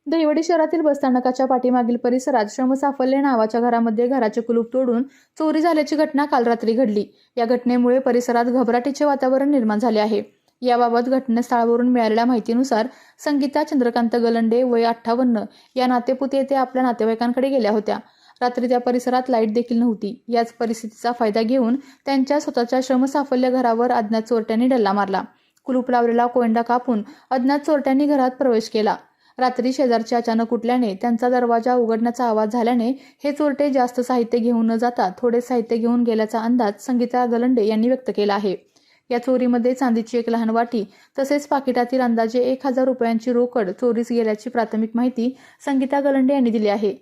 दहिवडी शहरातील बसस्थानकाच्या पाठीमागील परिसरात श्रमसाफल्य नावाच्या घरामध्ये घराचे कुलूप तोडून चोरी झाल्याची घटना काल रात्री घडली। या घटनेमुळे परिसरात घबराटीचे वातावरण निर्माण झाले आहे। याबाबत घटनास्थळावरून मिळालेल्या माहितीनुसार संगीता चंद्रकांत गलंडे वय 58 या नातेपुते येथे आपल्या नातेवाईकांकडे गेल्या होत्या। रात्री त्या परिसरात लाईट देखील नव्हती। याच परिस्थितीचा फायदा घेऊन त्यांच्या स्वतःच्या श्रमसाफल्य घरावर अज्ञात चोरट्यांनी डल्ला मारला। कुलूप लावलेला कोयंडा कापून अज्ञात चोरट्यांनी घरात प्रवेश केला। रात्री शेजारचे अचानक उठल्याने त्यांचा दरवाजा उघडण्याचा आवाज झाल्याने हे चोरटे जास्त साहित्य घेऊन न जाता थोडे साहित्य घेऊन गेल्याचा अंदाज संगीता गलंडे यांनी व्यक्त केला आहे। या चोरीमध्ये चांदीची एक लहान वाटी तसेच पाकिटातील अंदाजे 1000 रुपयांची रोकड चोरीस गेल्याची प्राथमिक माहिती संगीता गलंडे यांनी दिली आहे।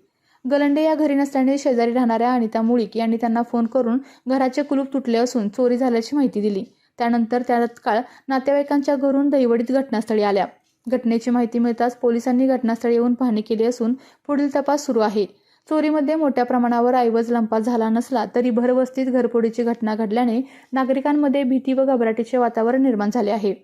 गलंडे या घरी नसल्याने शेजारी राहणाऱ्या अनिता मुळीक यांनी त्यांना फोन करून घराचे कुलूप तुटले असून चोरी झाल्याची माहिती दिली। त्यानंतर त्या तत्काळ नातेवाईकांच्या घरून दहिवडीत घटनास्थळी आल्या। घटनेची माहिती मिळताच पोलिसांनी घटनास्थळी येऊन पाहणी केली असून पुढील तपास सुरू आहे। चोरीमध्ये मोठ्या प्रमाणावर ऐवज लंपास झाला नसला तरी भरवस्तीत घरफोडीची घटना घडल्याने नागरिकांमध्ये भीती व घबराटीचे वातावरण निर्माण झाले आहे।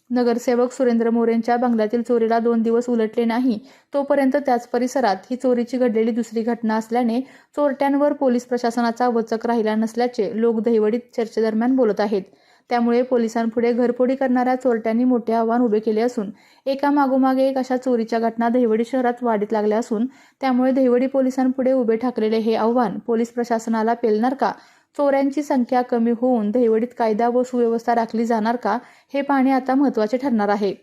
नगरसेवक सुरेंद्र मोरेंच्या बंगल्यातील चोरीला 2 दिवस उलटले नाही तोपर्यंत त्याच परिसरात ही चोरीची घडलेली दुसरी घटना असल्याने चोरट्यांवर पोलीस प्रशासनाचा वचक राहिला नसल्याचे लोक दहिवडीत चर्चेदरम्यान बोलत आहेत। त्यामुळे पोलिसांपुढे घरफोडी करणाऱ्या चोरट्यांनी मोठे आव्हान उभे केले असून एका मागोमाग एक अशा चोरीच्या घटना दहिवडी शहरात वाढीत लागल्या असून त्यामुळे दहिवडी पोलिसांपुढे उभे ठाकलेले हे आव्हान पोलीस प्रशासनाला पेलणार का? चोऱ्यांची संख्या कमी होऊन दहिवडीत कायदा व सुव्यवस्था राखली जाणार का? हे पाहणे आता महत्त्वाचे ठरणार आहे।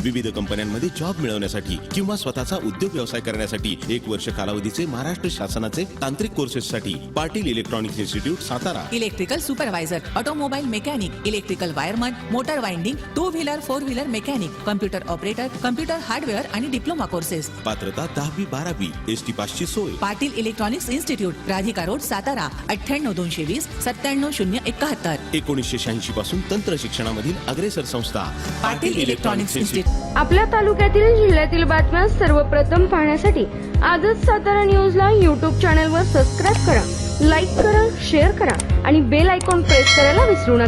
विविध कंपन्यांमध्ये जॉब मिळवण्यासाठी किंवा स्वतःचा उद्योग व्यवसाय करण्यासाठी 1 वर्ष कालावधीचे महाराष्ट्र शासनाचे तांत्रिक कोर्सेससाठी Patil electronics institute Satara. Electrical supervisor, automobile mechanic, electrical wireman, motor winding, 2 wheeler 4 wheeler mechanic, computer operator, computer hardware आणि डिप्लोमा कोर्सेस। पात्रता 10वी 12वी एसटी पासची सोय। Patil electronics institute, Radhika road, Satara 98 220 97071। 1986 पासून तंत्र शिक्षणामधील अग्रेसर संस्था पाटील इलेक्ट्रॉनिक्स इन्स्टिट्यूट। आपल्या तालुक्यातील जिल्ह्यातील बातम्या सर्वप्रथम पाहण्यासाठी आजच सातारा न्यूजला YouTube चॅनलवर सबस्क्राइब करा, लाईक करा, शेअर करा आणि बेल आयकॉन प्रेस करायला विसरू नका।